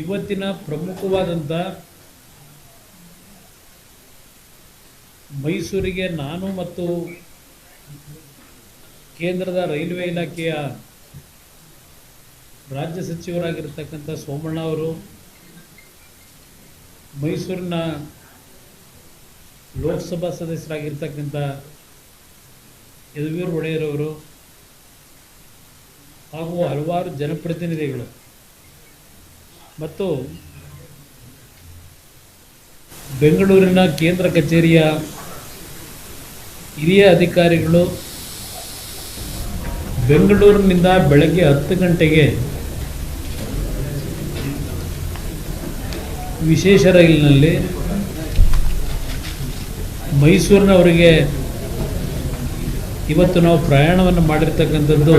ಇವತ್ತಿನ ಪ್ರಮುಖವಾದಂಥ ಮೈಸೂರಿಗೆ ನಾನು ಮತ್ತು ಕೇಂದ್ರದ ರೈಲ್ವೆ ಇಲಾಖೆಯ ರಾಜ್ಯ ಸಚಿವರಾಗಿರ್ತಕ್ಕಂಥ ಸೋಮಣ್ಣ ಅವರು, ಮೈಸೂರಿನ ಲೋಕಸಭಾ ಸದಸ್ಯರಾಗಿರ್ತಕ್ಕಂಥ ಯದುವೀರ್ ಒಡೆಯರವರು ಹಾಗೂ ಹಲವಾರು ಜನಪ್ರತಿನಿಧಿಗಳು ಮತ್ತು ಬೆಂಗಳೂರಿನ ಕೇಂದ್ರ ಕಚೇರಿಯ ಹಿರಿಯ ಅಧಿಕಾರಿಗಳು ಬೆಂಗಳೂರಿನಿಂದ ಬೆಳಗ್ಗೆ 10 ಗಂಟೆಗೆ ವಿಶೇಷ ರೈಲಿನಲ್ಲಿ ಮೈಸೂರಿನವರಿಗೆ ಇವತ್ತು ನಾವು ಪ್ರಯಾಣವನ್ನು ಮಾಡಿರ್ತಕ್ಕಂಥದ್ದು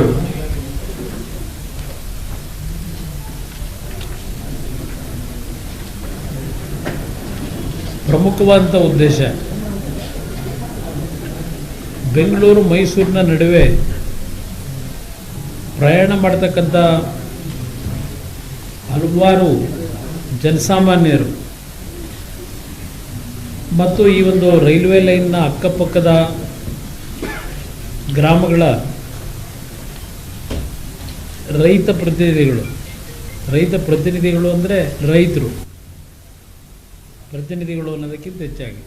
ಪ್ರಮುಖವಾದಂಥ ಉದ್ದೇಶ. ಬೆಂಗಳೂರು ಮೈಸೂರಿನ ನಡುವೆ ಪ್ರಯಾಣ ಮಾಡತಕ್ಕಂಥ ಹಲವಾರು ಜನಸಾಮಾನ್ಯರು ಮತ್ತು ಈ ಒಂದು ರೈಲ್ವೆ ಲೈನ್ನ ಅಕ್ಕಪಕ್ಕದ ಗ್ರಾಮಗಳ ರೈತ ಪ್ರತಿನಿಧಿಗಳು ಅಂದರೆ ರೈತರು ಪ್ರತಿನಿಧಿಗಳು ಅನ್ನೋದಕ್ಕಿಂತ ಹೆಚ್ಚಾಗಿ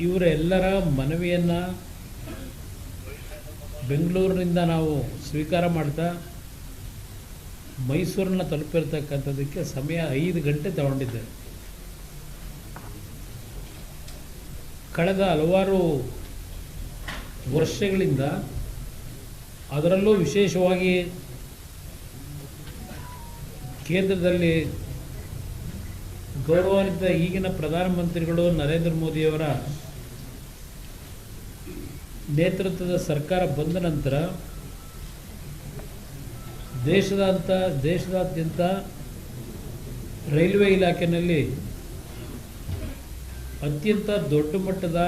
ಇವರ ಎಲ್ಲರ ಮನವಿಯನ್ನು ಬೆಂಗಳೂರಿನಿಂದ ನಾವು ಸ್ವೀಕಾರ ಮಾಡ್ತಾ ಮೈಸೂರನ್ನ ತಲುಪಿರ್ತಕ್ಕಂಥದ್ದಕ್ಕೆ ಸಮಯ 5 ಗಂಟೆ ತಗೊಂಡಿದ್ದೇವೆ. ಕಳೆದ ಹಲವಾರು ವರ್ಷಗಳಿಂದ, ಅದರಲ್ಲೂ ವಿಶೇಷವಾಗಿ ಕೇಂದ್ರದಲ್ಲಿ ಗೌರವಾನ್ವಿತ ಈಗಿನ ಪ್ರಧಾನಮಂತ್ರಿಗಳು ನರೇಂದ್ರ ಮೋದಿಯವರ ನೇತೃತ್ವದ ಸರ್ಕಾರ ಬಂದ ನಂತರ ದೇಶದಾದ್ಯಂತ ರೈಲ್ವೆ ಇಲಾಖೆಯಲ್ಲಿ ಅತ್ಯಂತ ದೊಡ್ಡ ಮಟ್ಟದ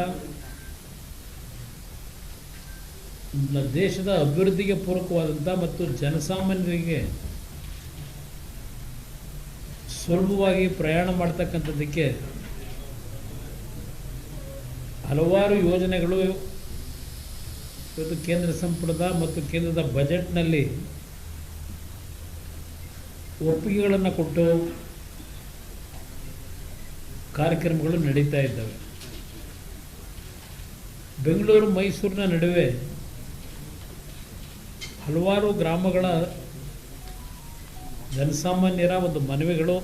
ದೇಶದ ಅಭಿವೃದ್ಧಿಗೆ ಪೂರಕವಾದಂಥ ಮತ್ತು ಜನಸಾಮಾನ್ಯರಿಗೆ ಸುಲಭವಾಗಿ ಪ್ರಯಾಣ ಮಾಡ್ತಕ್ಕಂಥದ್ದಕ್ಕೆ ಹಲವಾರು ಯೋಜನೆಗಳು ಇವತ್ತು ಕೇಂದ್ರ ಸಂಪುಟದ ಮತ್ತು ಕೇಂದ್ರದ ಬಜೆಟ್ನಲ್ಲಿ ಒಪ್ಪಿಗೆಗಳನ್ನು ಕೊಟ್ಟು ಕಾರ್ಯಕ್ರಮಗಳು ನಡೀತಾ ಇದ್ದಾವೆ. ಬೆಂಗಳೂರು ಮೈಸೂರಿನ ನಡುವೆ ಹಲವಾರು ಗ್ರಾಮಗಳ ಜನಸಾಮಾನ್ಯರ ಒಂದು ಮನವಿಗಳು,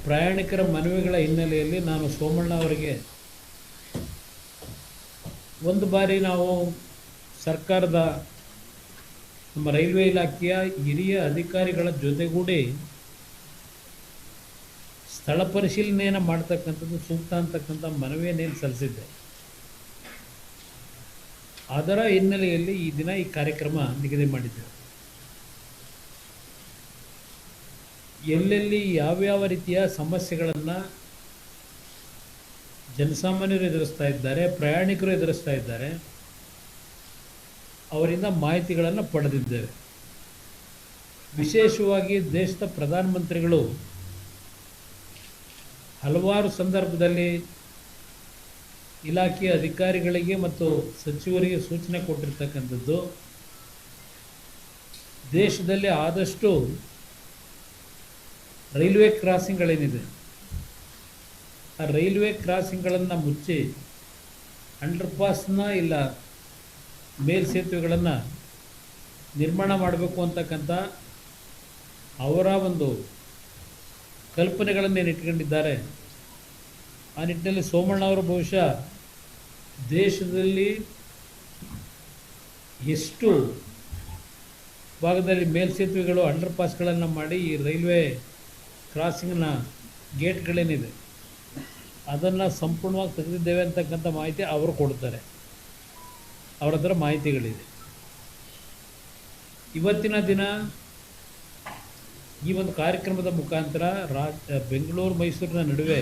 ಪ್ರಯಾಣಿಕರ ಮನವಿಗಳ ಹಿನ್ನೆಲೆಯಲ್ಲಿ ನಾನು ಸೋಮಣ್ಣ ಅವರಿಗೆ ಒಂದು ಬಾರಿ ನಾವು ಸರ್ಕಾರದ ನಮ್ಮ ರೈಲ್ವೆ ಇಲಾಖೆಯ ಹಿರಿಯ ಅಧಿಕಾರಿಗಳ ಜೊತೆಗೂಡಿ ಸ್ಥಳ ಪರಿಶೀಲನೆಯನ್ನು ಮಾಡ್ತಕ್ಕಂಥದ್ದು ಸೂಕ್ತ ಅಂತಕ್ಕಂಥ ಮನವಿಯನ್ನೇನು ಸಲ್ಲಿಸಿದ್ದೆ. ಅದರ ಹಿನ್ನೆಲೆಯಲ್ಲಿ ಈ ದಿನ ಈ ಕಾರ್ಯಕ್ರಮ ನಿಗದಿ ಮಾಡಿದ್ದೇವೆ. ಎಲ್ಲೆಲ್ಲಿ ಯಾವ್ಯಾವ ರೀತಿಯ ಸಮಸ್ಯೆಗಳನ್ನು ಜನಸಾಮಾನ್ಯರು ಎದುರಿಸ್ತಾ ಇದ್ದಾರೆ, ಪ್ರಯಾಣಿಕರು ಎದುರಿಸ್ತಾ ಇದ್ದಾರೆ, ಅವರಿಂದ ಮಾಹಿತಿಗಳನ್ನು ಪಡೆದಿದ್ದೇವೆ. ವಿಶೇಷವಾಗಿ ದೇಶದ ಪ್ರಧಾನಮಂತ್ರಿಗಳು ಹಲವಾರು ಸಂದರ್ಭದಲ್ಲಿ ಇಲಾಖೆಯ ಅಧಿಕಾರಿಗಳಿಗೆ ಮತ್ತು ಸಚಿವರಿಗೆ ಸೂಚನೆ ಕೊಟ್ಟಿರ್ತಕ್ಕಂಥದ್ದು, ದೇಶದಲ್ಲಿ ಆದಷ್ಟು ರೈಲ್ವೆ ಕ್ರಾಸಿಂಗ್ಗಳೇನಿದೆ ಆ ರೈಲ್ವೆ ಕ್ರಾಸಿಂಗ್ಗಳನ್ನು ಮುಚ್ಚಿ ಅಂಡರ್ಪಾಸ್ನ ಇಲ್ಲ ಮೇಲ್ಸೇತುವೆಗಳನ್ನು ನಿರ್ಮಾಣ ಮಾಡಬೇಕು ಅಂತಕ್ಕಂಥ ಅವರ ಒಂದು ಕಲ್ಪನೆಗಳನ್ನೇನು ಇಟ್ಕೊಂಡಿದ್ದಾರೆ. ಆ ನಿಟ್ಟಿನಲ್ಲಿ ಸೋಮಣ್ಣ ಅವರು ಬಹುಶಃ ದೇಶದಲ್ಲಿ ಎಷ್ಟು ಭಾಗದಲ್ಲಿ ಮೇಲ್ಸೇತುವೆಗಳು ಅಂಡರ್ಪಾಸ್ಗಳನ್ನು ಮಾಡಿ ಈ ರೈಲ್ವೆ ಕ್ರಾಸಿಂಗ್ನ ಗೇಟ್ಗಳೇನಿದೆ ಅದನ್ನು ಸಂಪೂರ್ಣವಾಗಿ ತೆಗೆದಿದ್ದೇವೆ ಅಂತಕ್ಕಂಥ ಮಾಹಿತಿ ಅವರು ಕೊಡ್ತಾರೆ. ಅವರ ಹತ್ರ ಮಾಹಿತಿಗಳಿದೆ. ಇವತ್ತಿನ ದಿನ ಈ ಒಂದು ಕಾರ್ಯಕ್ರಮದ ಮುಖಾಂತರ ಬೆಂಗಳೂರು ಮೈಸೂರಿನ ನಡುವೆ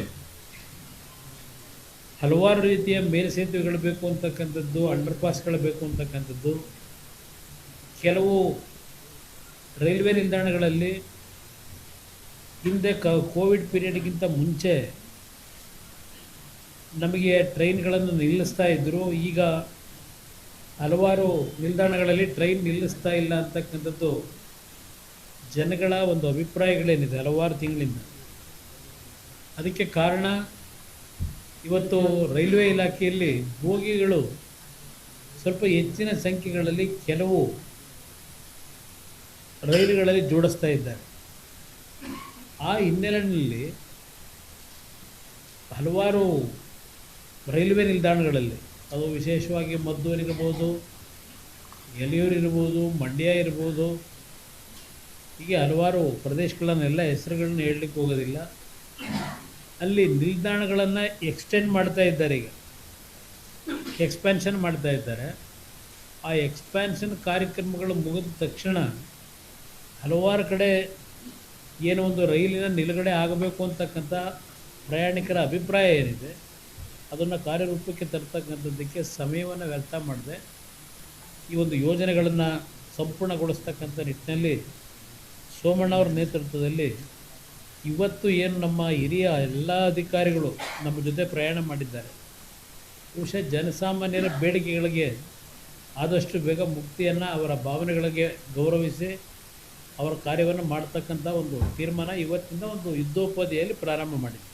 ಹಲವಾರು ರೀತಿಯ ಮೇಲ್ಸೇತುವೆಗಳು ಬೇಕು ಅಂತಕ್ಕಂಥದ್ದು, ಅಂಡರ್ಪಾಸ್ಗಳು ಬೇಕು ಅಂತಕ್ಕಂಥದ್ದು, ಕೆಲವು ರೈಲ್ವೆ ನಿಲ್ದಾಣಗಳಲ್ಲಿ ಹಿಂದೆ ಕೋವಿಡ್ ಪೀರಿಯಡ್ಗಿಂತ ಮುಂಚೆ ನಮಗೆ ಟ್ರೈನ್ಗಳನ್ನು ನಿಲ್ಲಿಸ್ತಾ ಇದ್ದರು. ಈಗ ಹಲವಾರು ನಿಲ್ದಾಣಗಳಲ್ಲಿ ಟ್ರೈನ್ ನಿಲ್ಲಿಸ್ತಾ ಇಲ್ಲ ಅಂತಕ್ಕಂಥದ್ದು ಜನಗಳ ಒಂದು ಅಭಿಪ್ರಾಯಗಳೇನಿದೆ ಹಲವಾರು ತಿಂಗಳಿಂದ. ಅದಕ್ಕೆ ಕಾರಣ ಇವತ್ತು ರೈಲ್ವೆ ಇಲಾಖೆಯಲ್ಲಿ ಬೋಗಿಗಳು ಸ್ವಲ್ಪ ಹೆಚ್ಚಿನ ಸಂಖ್ಯೆಗಳಲ್ಲಿ ಕೆಲವು ರೈಲುಗಳಲ್ಲಿ ಜೋಡಿಸ್ತಾ ಇದ್ದಾರೆ. ಆ ಹಿನ್ನೆಲೆಯಲ್ಲಿ ಹಲವಾರು ರೈಲ್ವೆ ನಿಲ್ದಾಣಗಳಲ್ಲಿ, ಅದು ವಿಶೇಷವಾಗಿ ಮದ್ದೂರು ಇರ್ಬೋದು, ಎಲೆಯೂರು ಇರ್ಬೋದು, ಮಂಡ್ಯ ಇರ್ಬೋದು, ಹೀಗೆ ಹಲವಾರು ಪ್ರದೇಶಗಳನ್ನೆಲ್ಲ ಹೆಸರುಗಳನ್ನ ಹೇಳಲಿಕ್ಕೆ ಹೋಗೋದಿಲ್ಲ. ಅಲ್ಲಿ ನಿಲ್ದಾಣಗಳನ್ನು ಎಕ್ಸ್ಟೆಂಡ್ ಮಾಡ್ತಾ ಇದ್ದಾರೆ. ಈಗ ಎಕ್ಸ್ಪ್ಯಾನ್ಷನ್ ಮಾಡ್ತಾ ಇದ್ದಾರೆ. ಆ ಎಕ್ಸ್ಪ್ಯಾನ್ಷನ್ ಕಾರ್ಯಕ್ರಮಗಳು ಮುಗಿದ ತಕ್ಷಣ ಹಲವಾರು ಕಡೆ ಏನೋ ಒಂದು ರೈಲಿನ ನಿಲುಗಡೆ ಆಗಬೇಕು ಅಂತಕ್ಕಂಥ ಪ್ರಯಾಣಿಕರ ಅಭಿಪ್ರಾಯ ಏನಿದೆ ಅದನ್ನು ಕಾರ್ಯರೂಪಕ್ಕೆ ತರ್ತಕ್ಕಂಥದ್ದಕ್ಕೆ ಸಮಯವನ್ನು ವ್ಯರ್ಥ ಮಾಡದೆ ಈ ಒಂದು ಯೋಜನೆಗಳನ್ನು ಸಂಪೂರ್ಣಗೊಳಿಸ್ತಕ್ಕಂಥ ನಿಟ್ಟಿನಲ್ಲಿ ಸೋಮಣ್ಣವ್ರ ನೇತೃತ್ವದಲ್ಲಿ ಇವತ್ತು ಏನು ನಮ್ಮ ಹಿರಿಯ ಎಲ್ಲ ಅಧಿಕಾರಿಗಳು ನಮ್ಮ ಜೊತೆ ಪ್ರಯಾಣ ಮಾಡಿದ್ದಾರೆ, ಬಹುಶಃ ಜನಸಾಮಾನ್ಯರ ಬೇಡಿಕೆಗಳಿಗೆ ಆದಷ್ಟು ಬೇಗ ಮುಕ್ತಿಯನ್ನು, ಅವರ ಭಾವನೆಗಳಿಗೆ ಗೌರವಿಸಿ ಅವರ ಕಾರ್ಯವನ್ನು ಮಾಡ್ತಕ್ಕಂಥ ಒಂದು ತೀರ್ಮಾನ ಇವತ್ತಿಂದ ಒಂದು ಯುದ್ಧೋಪಾದಿಯಲ್ಲಿ ಪ್ರಾರಂಭ ಮಾಡಿದೆ.